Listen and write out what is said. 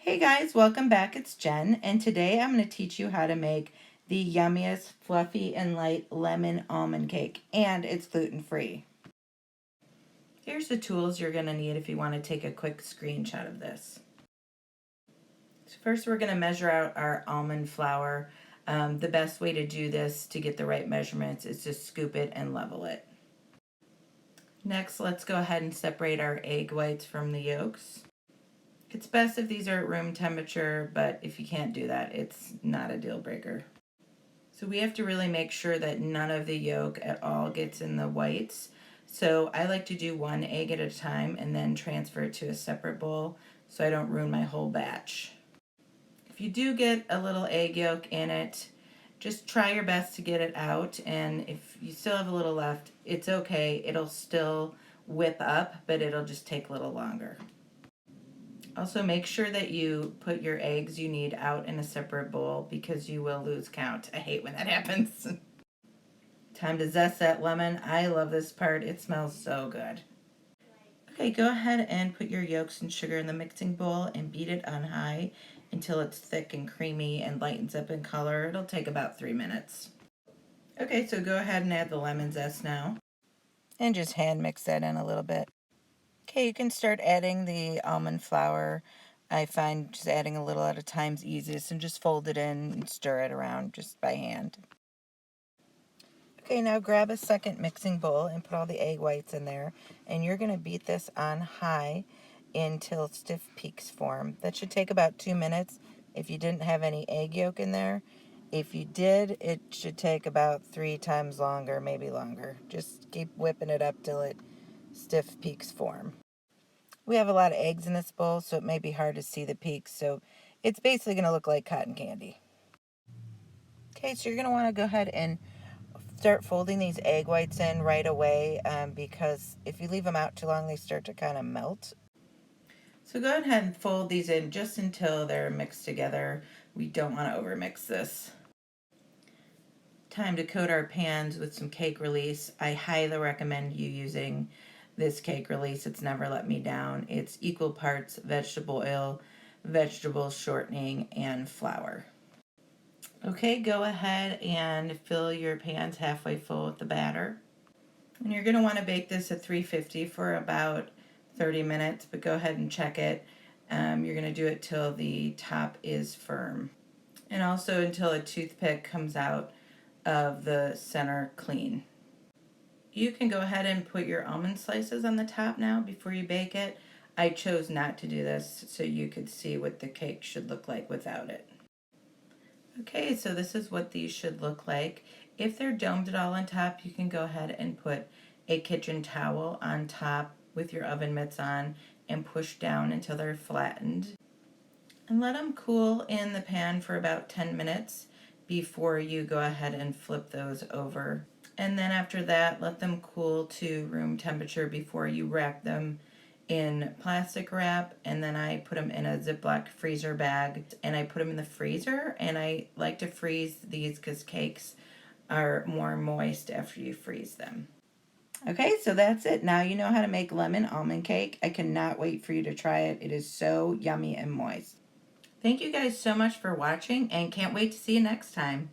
Hey guys, welcome back. It's Jen, and today I'm going to teach you how to make the yummiest, fluffy, and light lemon almond cake, and it's gluten-free. Here's the tools you're going to need if you want to take a quick screenshot of this. So first we're going to measure out our almond flour. The best way to do this to get the right measurements is to scoop it and level it. Next, let's go ahead and separate our egg whites from the yolks. It's best if these are at room temperature, but if you can't do that, it's not a deal breaker. So we have to really make sure that none of the yolk at all gets in the whites. So I like to do one egg at a time and then transfer it to a separate bowl so I don't ruin my whole batch. If you do get a little egg yolk in it, just try your best to get it out, and if you still have a little left, it's okay. It'll still whip up, but it'll just take a little longer. Also, make sure that you put your eggs you need out in a separate bowl because you will lose count. I hate when that happens. Time to zest that lemon. I love this part. It smells so good. Okay, go ahead and put your yolks and sugar in the mixing bowl and beat it on high until it's thick and creamy and lightens up in color. It'll take about 3 minutes. Okay, so go ahead and add the lemon zest now. And just hand mix that in a little bit. Okay, you can start adding the almond flour. I find just adding a little at a time is easiest, and just fold it in and stir it around just by hand. Okay, now grab a second mixing bowl and put all the egg whites in there, and you're going to beat this on high until stiff peaks form. That should take about 2 minutes if you didn't have any egg yolk in there. If you did, it should take about 3 times longer, maybe longer. Just keep whipping it up till it stiff peaks form. We have a lot of eggs in this bowl, so it may be hard to see the peaks, so it's basically going to look like cotton candy. Okay, so you're going to want to go ahead and start folding these egg whites in right away because if you leave them out too long, they start to kind of melt. So go ahead and fold these in just until they're mixed together. We don't want to overmix this. Time to coat our pans with some cake release. I highly recommend you using this cake release. It's never let me down. It's equal parts vegetable oil, vegetable shortening, and flour. Okay, go ahead and fill your pans halfway full with the batter. And you're going to want to bake this at 350 for about 30 minutes, but go ahead and check it. You're going to do it till the top is firm. And also until a toothpick comes out of the center clean. You can go ahead and put your almond slices on the top now before you bake it. I chose not to do this so you could see what the cake should look like without it. Okay, so this is what these should look like. If they're domed at all on top, you can go ahead and put a kitchen towel on top with your oven mitts on and push down until they're flattened. And let them cool in the pan for about 10 minutes before you go ahead and flip those over. And then after that, let them cool to room temperature before you wrap them in plastic wrap. And then I put them in a Ziploc freezer bag and I put them in the freezer. And I like to freeze these because cakes are more moist after you freeze them. Okay, so that's it. Now you know how to make lemon almond cake. I cannot wait for you to try it. It is so yummy and moist. Thank you guys so much for watching and can't wait to see you next time.